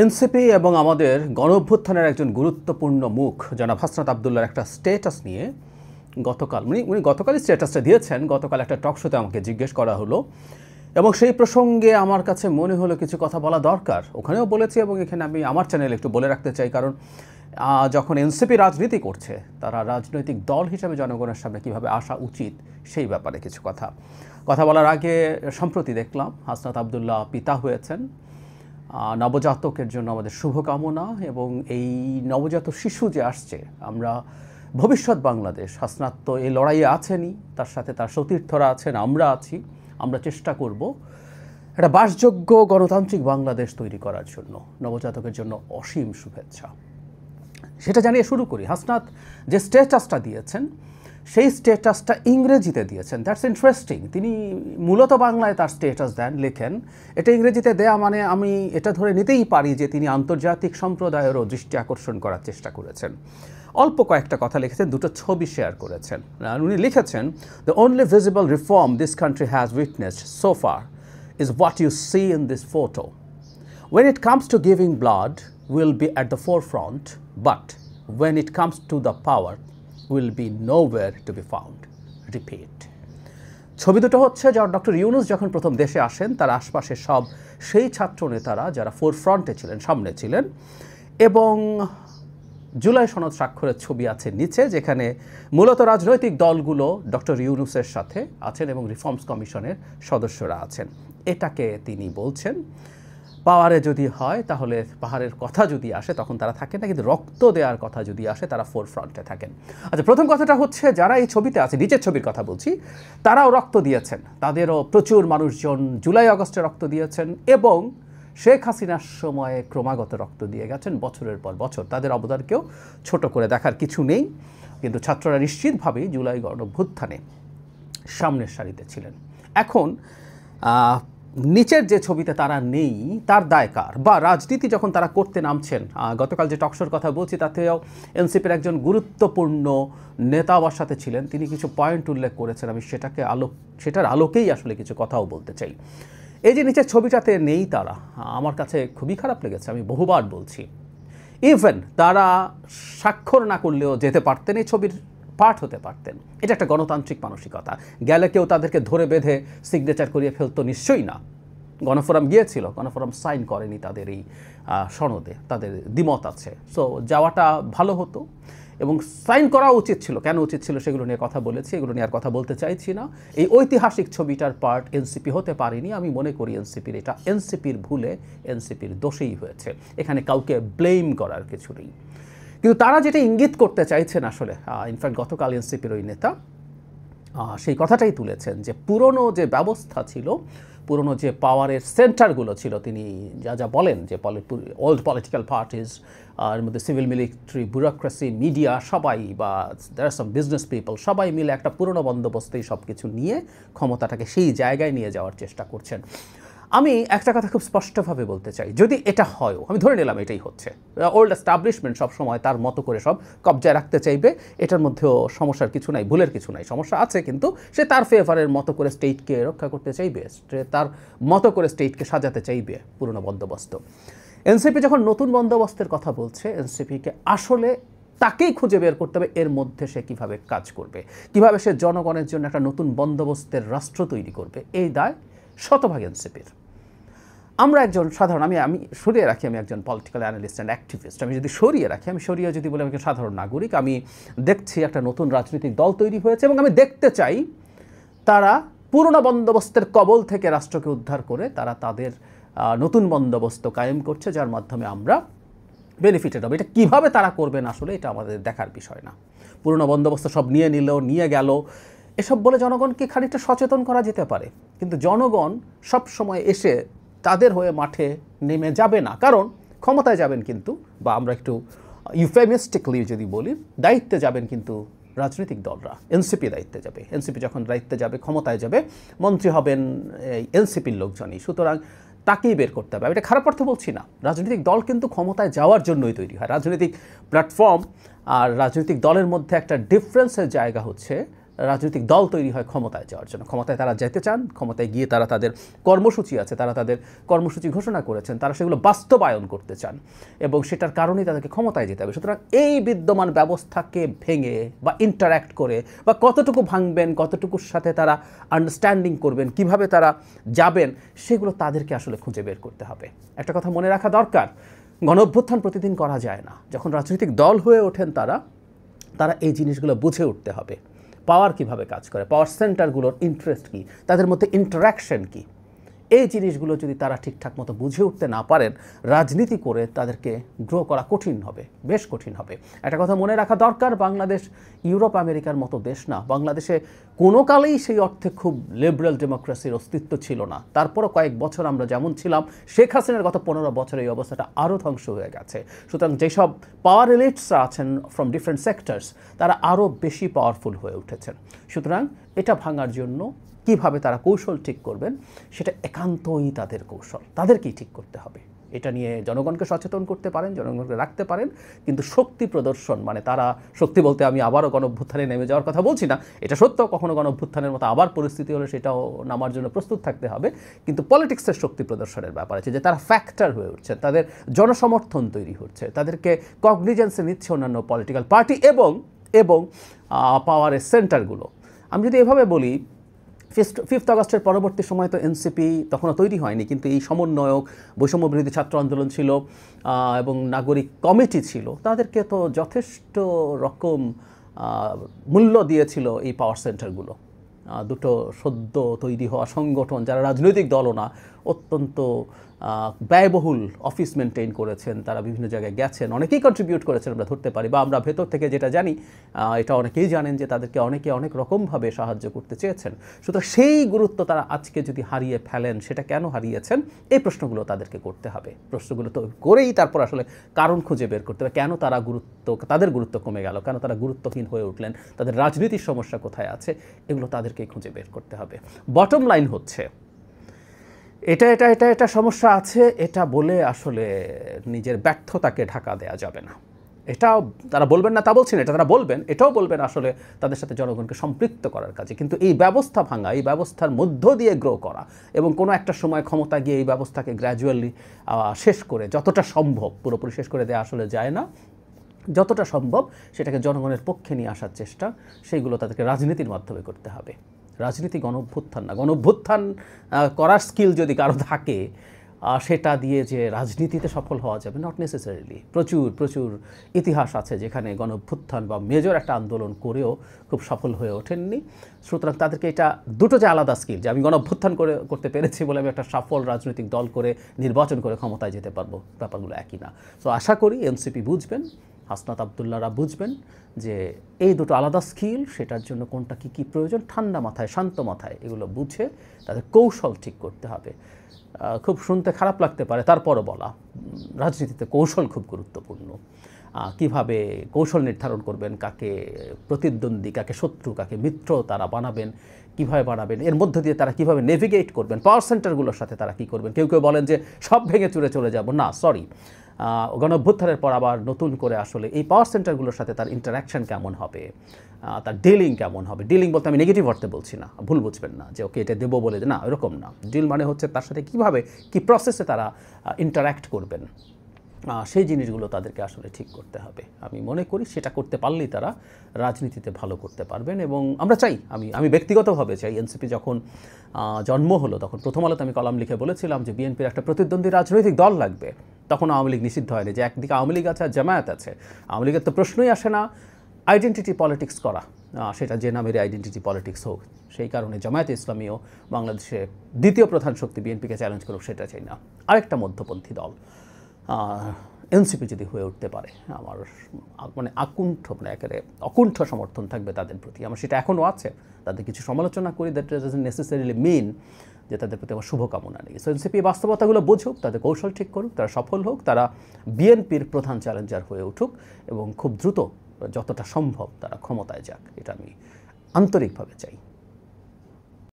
NCP এবং আমাদের গণঅভ্যুত্থানের একজন গুরুত্বপূর্ণ মুখ জনাব হাসনাত আবদুল্লাহর একটা স্ট্যাটাস নিয়ে গতকাল উনি গতকালই স্ট্যাটাসটা দিয়েছেন। গতকাল একটা টক শোতে আমাকে জিজ্ঞেস করা হলো এবং সেই প্রসঙ্গে আমার কাছে মনে হলো কিছু কথা বলা দরকার। ওখানেও বলেছি এবং এখানে আমি আমার চ্যানেলে একটু বলে রাখতে চাই, কারণ যখন এনসিপি রাজনীতি করছে তারা রাজনৈতিক দল হিসেবে জনগণের সামনে কীভাবে আসা উচিত সেই ব্যাপারে কিছু কথা বলার আগে সম্প্রতি দেখলাম হাসনাত আবদুল্লাহ পিতা হয়েছেন। নবজাতকের জন্য আমাদের শুভকামনা এবং এই নবজাত শিশু যে আসছে, আমরা ভবিষ্যৎ বাংলাদেশ, হাসনাত তো এই লড়াইয়ে আছেনই, তার সাথে তার সতীর্থরা আছেন, আমরা আছি। আমরা চেষ্টা করব একটা বাসযোগ্য গণতান্ত্রিক বাংলাদেশ তৈরি করার জন্য। নবজাতকের জন্য অসীম শুভেচ্ছা। সেটা জানিয়ে শুরু করি। হাসনাত যে স্ট্যাটাসটা দিয়েছেন সেই স্ট্যাটাসটা ইংরেজিতে দিয়েছেন। That's interesting. তিনি মূলত বাংলায় তার স্ট্যাটাস দেন, লেখেন। এটা ইংরেজিতে দেয়া মানে আমি এটা ধরে নিতেই পারি যে তিনি আন্তর্জাতিক সম্প্রদায়েরও দৃষ্টি আকর্ষণ করার চেষ্টা করেছেন। অল্প কয়েকটা কথা লিখেছেন, দুটো ছবি শেয়ার করেছেন। উনি লিখেছেন, the only visible reform this country has witnessed so far is what you see in this photo. When it comes to giving blood, we'll be at the forefront, but when it comes to the power, will be nowhere to be found. Repeat. ছবি দুটো হচ্ছে doctor Yunus যখন প্রথম দেশে আসেন, তার আশপাশে সব সেই ছাত্র নেতারা যারা ফোরফ্রন্টে ছিলেন, সামনে ছিলেন, এবং জুলাই সনদ স্বাক্ষরের ছবি আছে নিচে, যেখানে মূলত রাজনৈতিক দলগুলো ডক্টর ইউনূসের সাথে আছেন এবং রিফর্মস কমিশনের সদস্যরা আছেন। এটাকে তিনি বলছেন পাওয়ারে যদি হয় তাহলে পাহাড়ের কথা যদি আসে তখন তারা থাকেন না, কিন্তু রক্ত দেওয়ার কথা যদি আসে তারা ফোরফ্রন্টে থাকেন। আচ্ছা, প্রথম কথাটা হচ্ছে যারা এই ছবিতে আছে, নিচের ছবির কথা বলছি, তারাও রক্ত দিয়েছেন। তাদেরও প্রচুর মানুষজন জুলাই আগস্টে রক্ত দিয়েছেন এবং শেখ হাসিনার সময়ে ক্রমাগত রক্ত দিয়ে গেছেন বছরের পর বছর। তাদের অবদানকেও ছোট করে দেখার কিছু নেই, কিন্তু ছাত্ররা নিশ্চিতভাবেই জুলাই গণঅভ্যুত্থানে সামনের সারিতে ছিলেন। এখন নিচের যে ছবিতে তারা নেই তার দায় কার? বা রাজনীতি যখন তারা করতে নামছেন, গতকাল যে টকশোর কথা বলছি তাতেও এনসিপির একজন গুরুত্বপূর্ণ নেতা আমার সাথে ছিলেন, তিনি কিছু পয়েন্ট উল্লেখ করেছেন। আমি সেটার আলোকেই আসলে কিছু কথাও বলতে চাই। এই যে নিচের ছবিটাতে নেই তারা, আমার কাছে খুবই খারাপ লেগেছে। আমি বহুবার বলছি, ইভেন তারা স্বাক্ষর না করলেও যেতে পারতেন, এই ছবির পার্ট হতে পারতেন। এটা একটা গণতান্ত্রিক মানসিকতা। গেলে কেউ তাদেরকে ধরে বেঁধে সিগনেচার করিয়ে ফেলতো নিশ্চয়ই না। গণফোরাম গিয়েছিল, গণফোরাম সাইন করেনি তাদের এই সনদে, তাদের দ্বিমত আছে। সো যাওয়াটা ভালো হতো এবং সাইন করা উচিত ছিল। কেন উচিত ছিল সেগুলো নিয়ে কথা বলেছি, এগুলো নিয়ে আর কথা বলতে চাইছি না। এই ঐতিহাসিক ছবিটার পার্ট এনসিপি হতে পারেনি। আমি মনে করি এটা এনসিপির ভুলে, এনসিপির দোষেই হয়েছে। এখানে কাউকে ব্লেম করার কিছু নেই। কিন্তু তারা যেটা ইঙ্গিত করতে চাইছেন আসলে, ইনফ্যাক্ট গতকাল এনসিপির ওই নেতা সেই কথাটাই তুলেছেন যে পুরনো যে ব্যবস্থা ছিল, পুরনো যে পাওয়ারের সেন্টারগুলো ছিল, তিনি যা বলেন যে ওল্ড পলিটিক্যাল পার্টিজ, এর মধ্যে সিভিল মিলিটারি, ব্যুরোক্রেসি, মিডিয়া, সবাই, বা দেয়ার আর সাম বিজনেস পিপল, সবাই মিলে একটা পুরনো বন্দোবস্তেই সব কিছু নিয়ে ক্ষমতাটাকে সেই জায়গায় নিয়ে যাওয়ার চেষ্টা করছেন। আমি একটা কথা খুব স্পষ্টভাবে বলতে চাই, যদি এটা হয়ও, আমি ধরে নিলাম এটাই হচ্ছে, ওল্ড এস্টাবলিশমেন্ট সবসময় তার মতো করে সব কবজায় রাখতে চাইবে, এটার মধ্যেও সমস্যার কিছু নাই, ভুলের কিছু নাই। সমস্যা আছে, কিন্তু সে তার ফেভারের মতো করে স্টেটকে রক্ষা করতে চাইবে, তার মতো করে স্টেটকে সাজাতে চাইবে পুরনো বন্দোবস্ত। এনসিপি যখন নতুন বন্দোবস্তের কথা বলছে, এনসিপিকে আসলে তাকেই খুঁজে বের করতে হবে এর মধ্যে সে কীভাবে কাজ করবে, কীভাবে সে জনগণের জন্য একটা নতুন বন্দোবস্তের রাষ্ট্র তৈরি করবে। এই দায় শতভাগ এনসিপির। আমরা একজন সাধারণ, আমি সরিয়ে রাখি, আমি একজন পলিটিক্যাল অ্যানালিস্ট অ্যান্ড অ্যাক্টিভিস্ট, আমি যদি সরিয়ে রাখি, আমি সরিয়ে যদি বলি আমি একজন সাধারণ নাগরিক, আমি দেখছি একটা নতুন রাজনৈতিক দল তৈরি হয়েছে এবং আমি দেখতে চাই তারা পুরনো বন্দোবস্তের কবল থেকে রাষ্ট্রকে উদ্ধার করে তারা তাদের নতুন বন্দোবস্ত কায়েম করছে, যার মাধ্যমে আমরা বেনিফিটেড হবে। এটা কীভাবে তারা করবেন আসলে এটা আমাদের দেখার বিষয় না। পুরনো বন্দোবস্ত সব নিয়ে গেল এসব বলে জনগণকে খানিকটা সচেতন করা যেতে পারে, কিন্তু জনগণ সব সময় এসে তাদের হয়ে মাঠে নেমে যাবে না, কারণ ক্ষমতায় যাবেন কিন্তু, বা আমরা একটু ইউফেমিস্টিকলি যদি বলি, দায়িত্বে যাবেন কিন্তু রাজনৈতিক দলরা। এনসিপি দায়িত্বে যাবে, এনসিপি যখন দায়িত্বে যাবে, ক্ষমতায় যাবে, মন্ত্রী হবেন এই এনসিপির লোকজনই, সুতরাং তাকেই বের করতে হবে। এটা খারাপ অর্থ বলছি না, রাজনৈতিক দল কিন্তু ক্ষমতায় যাওয়ার জন্যই তৈরি হয়। রাজনৈতিক প্ল্যাটফর্ম আর রাজনৈতিক দলের মধ্যে একটা ডিফারেন্সের জায়গা হচ্ছে রাজনৈতিক দল তৈরি হয় ক্ষমতায় যাওয়ার জন্য। ক্ষমতায় তারা যেতে চান, ক্ষমতায় গিয়ে তারা তাদের কর্মসূচি আছে, তারা তাদের কর্মসূচি ঘোষণা করেছেন, তারা সেগুলো বাস্তবায়ন করতে চান এবং সেটার কারণেই তাদেরকে ক্ষমতায় যেতে হবে। সুতরাং এই বিদ্যমান ব্যবস্থাকে ভেঙে বা ইন্টারঅ্যাক্ট করে বা কতটুকু ভাঙবেন, কতটুকুর সাথে তারা আন্ডারস্ট্যান্ডিং করবেন, কিভাবে তারা যাবেন, সেগুলো তাদেরকে আসলে খুঁজে বের করতে হবে। একটা কথা মনে রাখা দরকার, গণঅভ্যুত্থান প্রতিদিন করা যায় না। যখন রাজনৈতিক দল হয়ে ওঠেন তারা এই জিনিসগুলো বুঝে উঠতে হবে। পাওয়ার কিভাবে কাজ করে, পাওয়ার সেন্টারগুলোর ইন্টারেস্ট কী, তাদের মধ্যে ইন্টারাকশন কী, এই জিনিসগুলো যদি তারা ঠিকঠাক মতো বুঝে উঠতে না পারেন, রাজনীতি করে তাদেরকে গ্রো করা কঠিন হবে, বেশ কঠিন হবে। একটা কথা মনে রাখা দরকার, বাংলাদেশ ইউরোপ আমেরিকার মতো দেশ না। বাংলাদেশে কোনো কালেই সেই অর্থে খুব লিবারেল ডেমোক্রেসির অস্তিত্ব ছিল না। তারপরও কয়েক বছর আমরা যেমন ছিলাম, শেখ হাসিনার গত 15 বছরে এই অবস্থাটা আরও ধ্বংস হয়ে গেছে। সুতরাং যেসব পাওয়ার এলিটসরা আছেন ফ্রম ডিফারেন্ট সেক্টরস, তারা আরও বেশি পাওয়ারফুল হয়ে উঠেছেন। সুতরাং এটা ভাঙার জন্য কীভাবে তারা কৌশল ঠিক করবেন, সেটা একান্তই তাদের কৌশল, তাদেরকেই ঠিক করতে হবে। এটা নিয়ে জনগণকে সচেতন করতে পারেন, জনগণকে রাখতে পারেন, কিন্তু শক্তি প্রদর্শন মানে তারা শক্তি বলতে আমি আবারও গণঅভ্যুত্থানে নেমে যাওয়ার কথা বলছি না, এটা সত্য, কখনো গণঅভ্যুত্থানের মতো আবার পরিস্থিতি হলে সেটাও নামার জন্য প্রস্তুত থাকতে হবে। কিন্তু পলিটিক্সের শক্তি প্রদর্শনের ব্যাপার আছে যে তারা ফ্যাক্টর হয়ে উঠছে, তাদের জনসমর্থন তৈরি হচ্ছে, তাদেরকে কগনিজেন্সে নিচ্ছে অন্যান্য পলিটিক্যাল পার্টি এবং পাওয়ারের সেন্টারগুলো। আমি যদি এভাবে বলি, 5 আগস্টের পরবর্তী সময় তো এনসিপি তখনও তৈরি হয়নি, কিন্তু এই সমন্বয়ক, বৈষম্য বিরোধী ছাত্র আন্দোলন ছিল এবং নাগরিক কমিটি ছিল, তাদেরকে তো যথেষ্ট রকম মূল্য দিয়েছিল এই পাওয়ার সেন্টারগুলো। দুটো সদ্য তৈরি হওয়া সংগঠন, যারা রাজনৈতিক দলও না, অত্যন্ত ব্যয়বহুল অফিস মেনটেন করেছেন, তারা বিভিন্ন জায়গায় গেছেন, অনেকেই কন্ট্রিবিউট করেছেন আমরা ধরতে পারি, বা আমরা ভেতর থেকে যেটা জানি এটা অনেকেই জানেন যে তাদেরকে অনেকে অনেক রকমভাবে সাহায্য করতে চেয়েছেন। সুতরাং সেই গুরুত্ব তারা আজকে যদি হারিয়ে ফেলেন, সেটা কেন হারিয়েছেন, এই প্রশ্নগুলো তাদেরকে করতে হবে। প্রশ্নগুলো তো করেই তারপর আসলে কারণ খুঁজে বের করতে হবে, কেন তাদের গুরুত্ব কমে গেল, কেন তারা গুরুত্বহীন হয়ে উঠলেন, তাদের রাজনীতির সমস্যা কোথায় আছে, এগুলো তাদেরকেই খুঁজে বের করতে হবে। বটম লাইন হচ্ছে এটা সমস্যা আছে, এটা বলে আসলে নিজের ব্যর্থতাকে ঢাকা দেওয়া যাবে না। এটাও তারা বলবেন না তা বলছেন, এটা তারা বলবেন, এটাও বলবেন আসলে তাদের সাথে জনগণকে সম্পৃক্ত করার কাজে। কিন্তু এই ব্যবস্থা ভাঙা, এই ব্যবস্থার মধ্য দিয়ে গ্রো করা এবং কোনো একটা সময় ক্ষমতা গিয়ে এই ব্যবস্থাকে গ্র্যাজুয়ালি শেষ করে, যতটা সম্ভব, পুরোপুরি শেষ করে দেওয়া আসলে যায় না, যতটা সম্ভব সেটাকে জনগণের পক্ষে নিয়ে আসার চেষ্টা, সেইগুলো তাদেরকে রাজনীতির মাধ্যমে করতে হবে। রাজনীতি গণঅভ্যুত্থান না। গণঅভ্যুত্থান করার স্কিল যদি কারো থাকে, সেটা দিয়ে যে রাজনীতিতে সফল হওয়া যাবে, নট নেসেসারিলি। প্রচুর ইতিহাস আছে যেখানে গণঅভ্যুত্থান বা মেজর একটা আন্দোলন করেও খুব সফল হয়ে ওঠেননি। সুতরাং তাদেরকে এটা দুটো যে আলাদা স্কিল, যে আমি গণঅভ্যুত্থান করতে পেরেছি বলে আমি একটা সফল রাজনৈতিক দল করে নির্বাচন করে ক্ষমতায় যেতে পারবো, ব্যাপারগুলো একই না। সো আশা করি এনসিপি বুঝবেন, হাসনাত আবদুল্লাহরা বুঝবেন যে এই দুটো আলাদা স্কিল, সেটার জন্য কোনটা কী প্রয়োজন, ঠান্ডা মাথায়, শান্ত মাথায় এগুলো বুঝে তাদের কৌশল ঠিক করতে হবে। খুব শুনতে খারাপ লাগতে পারে, তারপরও বলা, রাজনীতিতে কৌশল খুব গুরুত্বপূর্ণ। কিভাবে কৌশল নির্ধারণ করবেন, কাকে প্রতিদ্বন্দ্বী, কাকে শত্রু, কাকে মিত্র তারা বানাবেন, কীভাবে বানাবেন, এর মধ্য দিয়ে তারা কীভাবে নেভিগেট করবেন, পাওয়ার সেন্টারগুলোর সাথে তারা কী করবেন। কেউ বলেন যে সব ভেঙে চুরে চলে যাব, না, সরি, গণঅভ্যুত্থানের পর আবার নতুন করে আসলে এই পাওয়ার সেন্টারগুলোর সাথে তার ইন্টারাকশন কেমন হবে, তার ডিলিং কেমন হবে। ডিলিং বলতে আমি নেগেটিভ অর্থে বলছি না, ভুল বুঝবেন না যে ওকে এটা দেবো বলে, না, এরকম না। ডিল মানে হচ্ছে তার সাথে কীভাবে, কী প্রসেসে তারা ইন্টারাক্ট করবেন, সেই জিনিসগুলো তাদেরকে আসলে ঠিক করতে হবে। আমি মনে করি সেটা করতে পারলেই তারা রাজনীতিতে ভালো করতে পারবেন। এবং আমরা চাই, আমি ব্যক্তিগতভাবে চাই, এনসিপি যখন জন্ম হলো তখন প্রথম আলোতে আমি কলাম লিখে বলেছিলাম যে বিএনপির একটা প্রতিদ্বন্দ্বী রাজনৈতিক দল লাগবে। তখন আওয়ামী লীগ নিষিদ্ধ হয়নি, যে একদিকে আওয়ামী লীগ আছে আর জামায়াত আছে। আওয়ামী লীগের তো প্রশ্নই আসে না আইডেন্টিটি পলিটিক্স করা, সেটা যে নামের আইডেন্টিটি পলিটিক্স হোক। সেই কারণে জামায়াতে ইসলামীও বাংলাদেশে দ্বিতীয় প্রধান শক্তি বিএনপিকে চ্যালেঞ্জ করুক, সেটা চাই না। আরেকটা মধ্যপন্থী দল এনসিপি যদি হয়ে উঠতে পারে, আমার মানে একেবারে অকুণ্ঠ সমর্থন থাকবে তাদের প্রতি। আমার সেটা এখনও আছে। তাদের কিছু সমালোচনা করি, দ্যাট ডাজন্ট নেসেসারিলি মিন যে তাদের প্রতি আমার শুভকামনা নেই। সো এনসিপি বাস্তবতাগুলো বুঝুক, তাদের কৌশল ঠিক করুক, তারা সফল হোক, তারা বিএনপির প্রধান চ্যালেঞ্জার হয়ে উঠুক এবং খুব দ্রুত যতটা সম্ভব তারা ক্ষমতায় যাক, এটা আমি আন্তরিকভাবে চাই।